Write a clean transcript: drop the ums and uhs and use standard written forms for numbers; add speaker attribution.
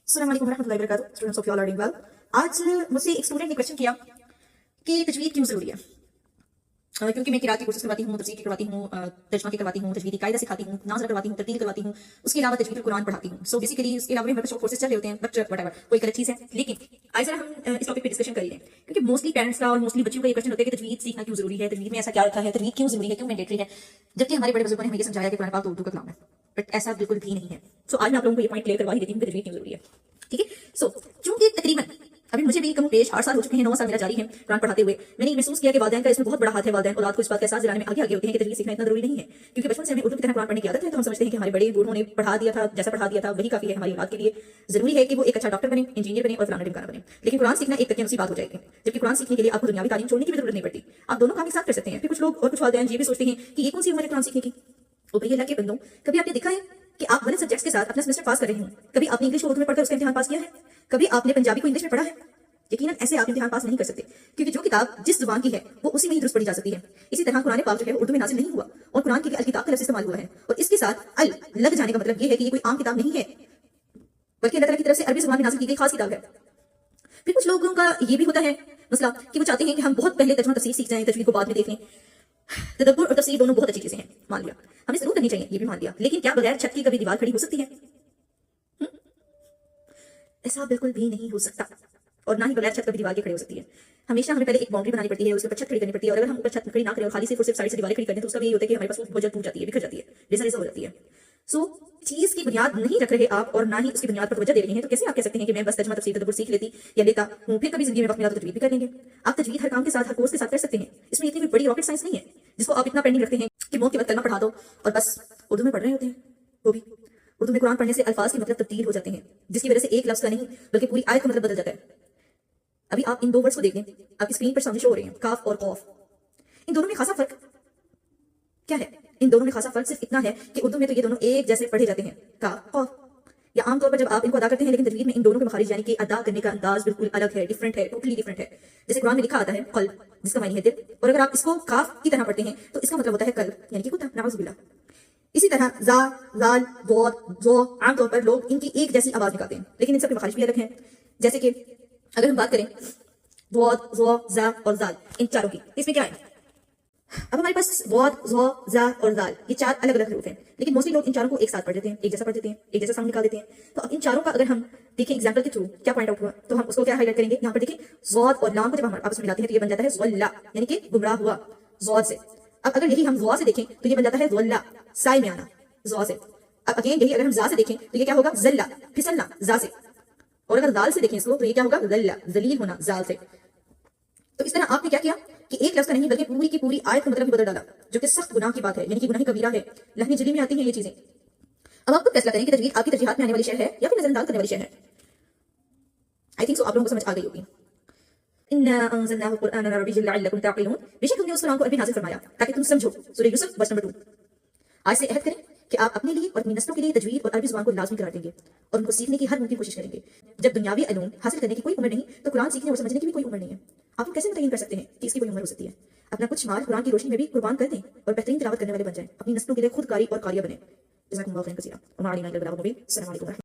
Speaker 1: अस्सलाम वालेकुम रहमतुल्लाहि व बरकातुहू। Students of you all are doing well. आज मुझसे एक स्टूडेंट ने क्वेश्चन किया कि तजवीद क्यों जरूरी है। क्योंकि मैं किरात की कोर्सेज करवाती हूँ, तफसीर की करवाती हूँ, तर्जमा की करवाती हूँ, तजवीदी कायदा सिखाती हूँ, नाज़रा करवाती हूँ, तरतील करवाती हूँ, उसके अलावा तजवीद कुरान पढ़ाती हूँ। सो बेसिकली इसके अलावा मेरे पास कोर्सेज चल रहे होते हैं, बट व्हाटएवर, कोई गलत चीज़ है। लेकिन आज जरा हम इस टॉपिक पे डिस्कशन कर रहे हैं, क्योंकि मोस्टली पेरेंट्स का और मोस्टली बच्चों का ये क्वेश्चन होता है कि तजवीद सीखना क्यों जरूरी है, तजवीद में ऐसा क्या रखा है, तजवीद क्यों जरूरी है, क्यों मैंडेटरी है। जबकि हमारे बड़े बुजुर्गों ने हमें ये समझाया कि कुरान पाक तो उर्दू का कलाम है, बट ऐसा बिल्कुल भी नहीं है। सो आज मैं आप लोगों को ये पॉइंट क्लियर करवा ही देती हूँ कि तजवीद क्यों जरूरी है। ठीक है। सो चूंकि तकरीबन अभी मुझे भी कम पेश 8 साल हो चुके हैं, 9 साल मेरा जारी है कुरान पढ़ाते हुए, मैंने महसूस किया कि वालिदैन का इसमें बहुत बड़ा हाथ है। वालिदैन औलाद को इस बात का एहसास दिलाने में आगे आगे होते हैं कि तजवीद सीखना इतना जरूरी नहीं है, क्योंकि बचपन से हमें उर्दू की तरह कुरान पढ़ने की आदत है, तो हम समझते हैं कि हमारे बड़े बूढ़ों ने पढ़ा दिया था, जैसा पढ़ा दिया था वही काफी है हमारी औलाद के लिए। जरूरी है कि वो एक अच्छा डॉक्टर बने, इंजीनियर बने और फलाना ढिमकाना बने, लेकिन कुरान सीखना एक तकिया बात हो जाएगी। जबकि कुरान सीखने के लिए आपको दुनियावी तालीम छोड़ने की भी जरूरत नहीं पड़ती, आप दोनों काम एक साथ कर सकते हैं। फिर कुछ लोग और कुछ वालिदैन ये भी सोचते हैं कि ये कौन सी उम्र है कुरान सीखने की। तो भैया अल्लाह के बंदों, कभी आपने देखा है कि आप गलत सब्जेक्ट्स के साथ अपना सेमेस्टर पास कर रहे हो? कभी आपने इंग्लिश को उर्दू में पढ़कर उसका इम्तिहान पास किया है? कभी आपने पंजाबी को इंग्लिश में पढ़ा है? यकीनन ऐसे आप इम्तिहान पास नहीं कर सकते, क्योंकि जो किताब जिस जुबान की है वो उसी में ही दुरुस्त पढ़ी जा सकती है। इसी तरह कुरान पाक जो है उर्दू में नाजिल नहीं हुआ, और कुरान के लिए अल किताब का लफ्ज़ इस्तेमाल हुआ है, और इसके साथ अल लग जाने का मतलब ये है कि ये कोई आम किताब नहीं है, बल्कि अल्लाह ताला की तरफ से अरबी जुबान में नाजिल की गई खास किताब है। फिर कुछ लोगों का ये भी होता है मसला कि वो चाहते हैं कि हम बहुत पहले तर्जुमा तफसीर सीख जाएं, तजवीद को बाद में देख लें। तदब्बुर और तफसीर दोनों बहुत अच्छी चीजें हैं, मान लिया, हमें जरूर करनी चाहिए, ये भी मान लिया, लेकिन क्या बगैर छत की कभी दीवार खड़ी हो सकती है? ऐसा बिल्कुल भी नहीं हो सकता, और ना ही बगैर छत कभी दीवार के खड़े हो सकती है। हमेशा हमें पहले एक बाउंड्री बनानी पड़ती है, उसके ऊपर छत खड़ी करनी पड़ती है, और अगर हम ऊपर छत खड़ी ना करें और खाली सिर्फ साइड से दीवारें खड़ी कर दें तो उसका भी ये होता है कि हमारे पास बहुत जल्द टूट जाती है, बिखर जाती है, रेसा रेसा हो जाती है। सो चीज की बुनियाद नहीं रख रहे आप, और ना ही उसकी बुनियाद पर तवज्जो दे रहे हैं, तो कैसे आप कह सकते हैं कि मैं बस तर्जुमा तफसीर तदब्बुर सीख लेती या लेता हूं, फिर कभी जिंदगी में वक्त मिला तो तजवीद भी कर लेंगे। आप तजवीद हर काम के साथ, हर कोर्स के साथ कर सकते हैं, इसमें इतनी कोई बड़ी रॉकेट साइंस नहीं है जिसको आप इतना पेंडिंग रखते हैं कि मौत के वक्त कलमा पढ़ा दो और बस उर्दू में पढ़ रहे होते हैं। वो भी उर्दू में कुरान पढ़ने से अल्फाज के मतलब तब्दील हो जाते हैं, जिसकी वजह से एक लफ्ज का नहीं बल्कि पूरी आयत का मतलब बदल जाता है। अभी आप इन दो वर्ड्स को देख लें, आपकी स्क्रीन पर सामने शो हो रहे हैं, काफ और कौफ। इन दोनों में खासा फर्क क्या है? इन दोनों में खासा फर्क सिर्फ इतना है कि उर्दू में तो ये दोनों एक जैसे पढ़े जाते हैं, काफ कौफ, या आमतौर पर जब आप इनको अदा करते हैं, लेकिन तजवीद में इन दोनों के मखारिज यानी कि अदा करने का अंदाज बिल्कुल अलग है, डिफरेंट है, टोटली डिफरेंट है। जैसे कुरान में लिखा आता है कल्ब, जिसका मानी है दिल, और अगर आप इसको काफ की तरह पढ़ते हैं तो इसका मतलब होता है कल्ब, यानी कि कुत्ता, नाउज़ुबिल्लाह। इसी तरह जा, लाल, वॉद, जो, आमतौर पर लोग इनकी एक जैसी आवाज निकालते हैं, लेकिन इन सब के मखारिज भी अलग हैं। जैसे कि अगर हम बात करें वॉद, जो, जा और जाल, इन चारों की, इसमें क्या है? अब हमारे पास वॉद, जो, जा और जाल, ये चार अलग अलग हरूफ हैं, लेकिन मोस्टली लोग इन चारों को एक साथ पढ़ देते हैं, एक जैसा पढ़ देते हैं, एक जैसा साउंड निकाल देते हैं। तो अब इन चारों का अगर हम देखें एग्जांपल के थ्रू क्या पॉइंट आउट हुआ, तो हम उसको क्या हाईलाइट करेंगे। यहाँ पर देखिए ज़ौद और लाम को जब हम आपस में मिलाते हैं तो ये बन जाता है ज़ल्ला, यानी कि गुमराह हुआ ज़ौद से। अब अगर यही हम ज़ौ से देखें तो ये बन जाता है ज़ल्ला, साय में आना, ज़ौ से। अब अगेन यही अगर हम जा से देखें तो ये क्या होगा? ज़ल्ला, फिसलना, जा से। और अगर दाल से देखें इसको तो ये क्या होगा? ज़ल्ला, जलील होना, जाल से। तो इस तरह आपने क्या किया कि एक लफ्ज का नहीं बल्कि पूरी की पूरी आयत का मतलब ही बदल डाला, जो कि सख्त गुनाह की बात है, यानी कि गुनाह कबीरा है, लहनी जली में आती हैं ये चीजें। अब आप खुद फैसला करें कि तजवीद आपकी तरजीहात में आने वाली शय है या फिर नजरअंदाज करने वाली शय है। आई थिंक सो आप लोगों को समझ आ गई होगी। इन्ना अंज़लनाहु क़ुरआनन अरबिय्यन लअल्लकुम ताक़िलून, बेशक हमने उस कुरान को अरबी नाज़िल फरमाया ताकि तुम समझो। सूरह यूसुफ वर्स नंबर 2। आज से अहद करें कि आप अपने लिए और अपनी नस्लों के लिए तजवीद और अरबी जुबान को लाज़मी करार देंगे और उनको सीखने की हर मुमकिन कोशिश करेंगे। जब दुनियावी इल्म हासिल करने की कोई उम्र नहीं, तो कुरान सीखने और समझने की भी कोई उम्र नहीं है। आप लोग कैसे मुतय्यन कर सकते हैं कि इसकी कोई उम्र हो सकती है? अपना कुछ माल कुरान की रोशनी में भी कुर्बान कर दें और बेहतरीन तिलावत करने वाले बन जाएं, अपनी नस्लों के लिए खुद कारी और कारिया बने। जज़ाकुमुल्लाहु खैरन कसीरा।